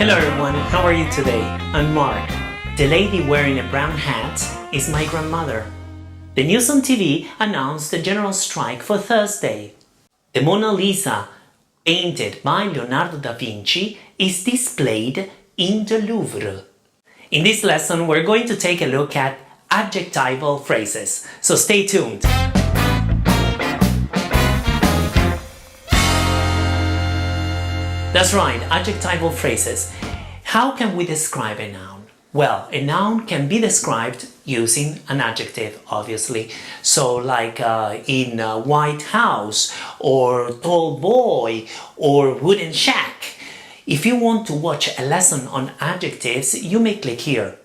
Hello everyone, how are you today? I'm Marc. The lady wearing a brown hat is my grandmother. The news on TV announced a general strike for Thursday. The Mona Lisa, painted by Leonardo da Vinci, is displayed in the Louvre. In this lesson, we're going to take a look at adjectival phrases, so stay tuned. That's right, adjectival phrases. How can we describe a noun? Well, a noun can be described using an adjective, obviously. So like in a white house, or tall boy, or wooden shack. If you want to watch a lesson on adjectives, you may click here.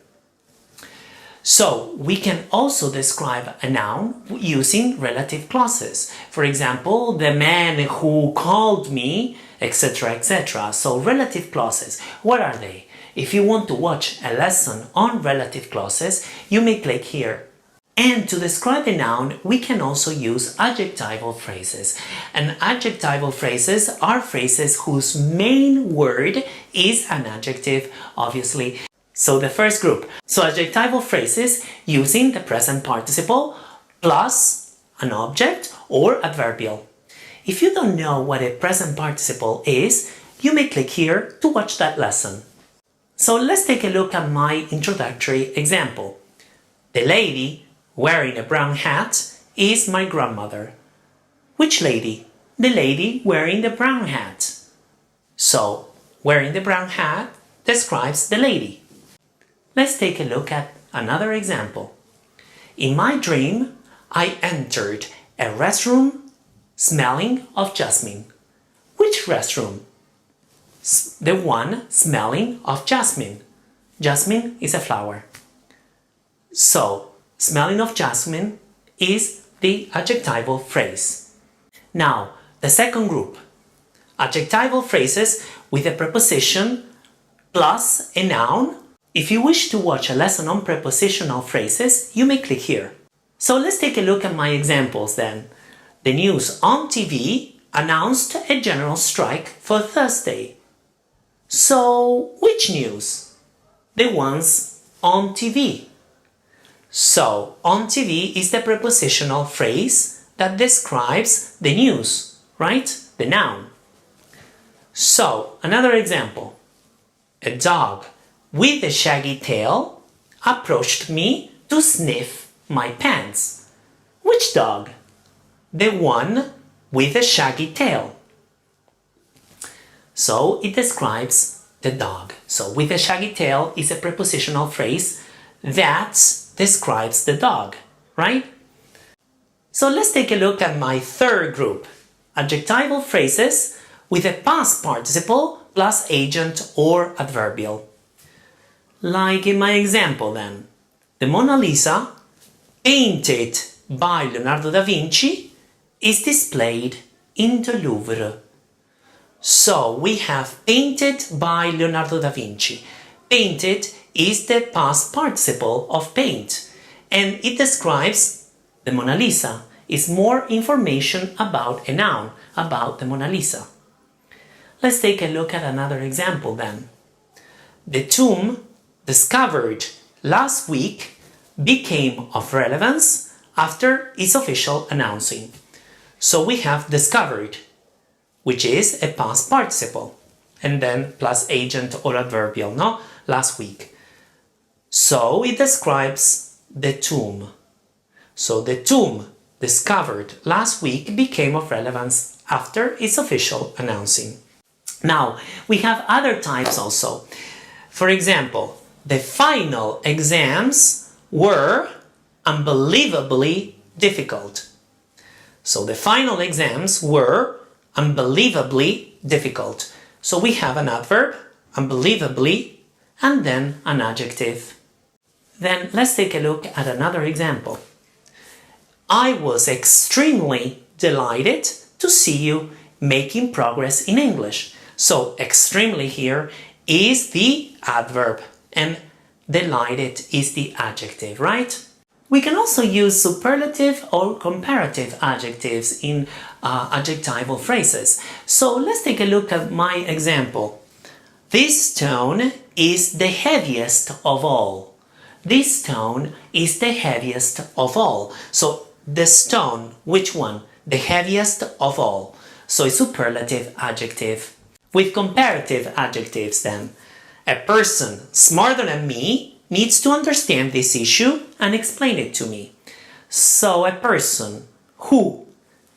So we can also describe a noun using relative clauses. For example, the man who called me, etc., etc. So relative clauses, what are they? If you want to watch a lesson on relative clauses, you may click here. And to describe a noun, we can also use adjectival phrases. And adjectival phrases are phrases whose main word is an adjective, obviously. So the first group, so adjectival phrases using the present participle plus an object or adverbial. If you don't know what a present participle is, you may click here to watch that lesson. So let's take a look at my introductory example. The lady wearing a brown hat is my grandmother. Which lady? The lady wearing the brown hat. So, wearing the brown hat describes the lady. Let's take a look at another example. In my dream, I entered a restroom smelling of jasmine. Which restroom? The one smelling of jasmine. Jasmine is a flower. So, smelling of jasmine is the adjectival phrase. Now, the second group. Adjectival phrases with a preposition plus a noun. If you wish to watch a lesson on prepositional phrases, you may click here. So let's take a look at my examples then. The news on TV announced a general strike for Thursday. So, which news? The ones on TV. So, on TV is the prepositional phrase that describes the news, right? The noun. So, another example. A dog with a shaggy tail approached me to sniff my pants. Which dog? The one with a shaggy tail. So it describes the dog. So with a shaggy tail is a prepositional phrase that describes the dog, right? So let's take a look at my third group. Adjectival phrases with a past participle plus agent or adverbial. Like in my example then, the Mona Lisa, painted by Leonardo da Vinci, is displayed in the Louvre. So we have painted by Leonardo da Vinci. Painted is the past participle of paint, and it describes the Mona Lisa. It's more information about a noun, about the Mona Lisa. Let's take a look at another example then. The tomb discovered last week became of relevance after its official announcing. So we have discovered, which is a past participle, and then plus agent or adverbial, no? Last week. So it describes the tomb. So the tomb discovered last week became of relevance after its official announcing. Now, we have other types also. For example, the final exams were unbelievably difficult. So the final exams were unbelievably difficult. So we have an adverb, unbelievably, and then an adjective. Then let's take a look at another example. I was extremely delighted to see you making progress in English. So extremely here is the adverb and delighted is the adjective, right? We can also use superlative or comparative adjectives in adjectival phrases. So let's take a look at my example. This stone is the heaviest of all. This stone is the heaviest of all. So the stone, which one? The heaviest of all. So a superlative adjective. With comparative adjectives then, a person smarter than me needs to understand this issue and explain it to me. So a person who,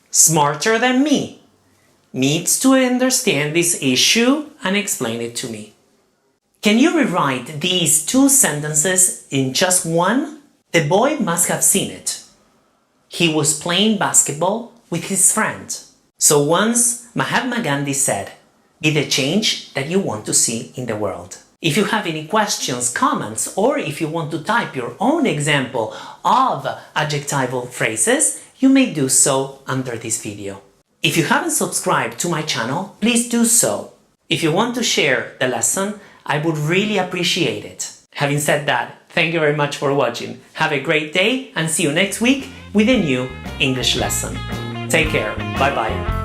smarter than me, needs to understand this issue and explain it to me. Can you rewrite these two sentences in just one? The boy must have seen it. He was playing basketball with his friend. So once Mahatma Gandhi said, "Be the change that you want to see in the world." If you have any questions, comments, or if you want to type your own example of adjectival phrases, you may do so under this video. If you haven't subscribed to my channel, please do so. If you want to share the lesson, I would really appreciate it. Having said that, thank you very much for watching. Have a great day and see you next week with a new English lesson. Take care. Bye bye.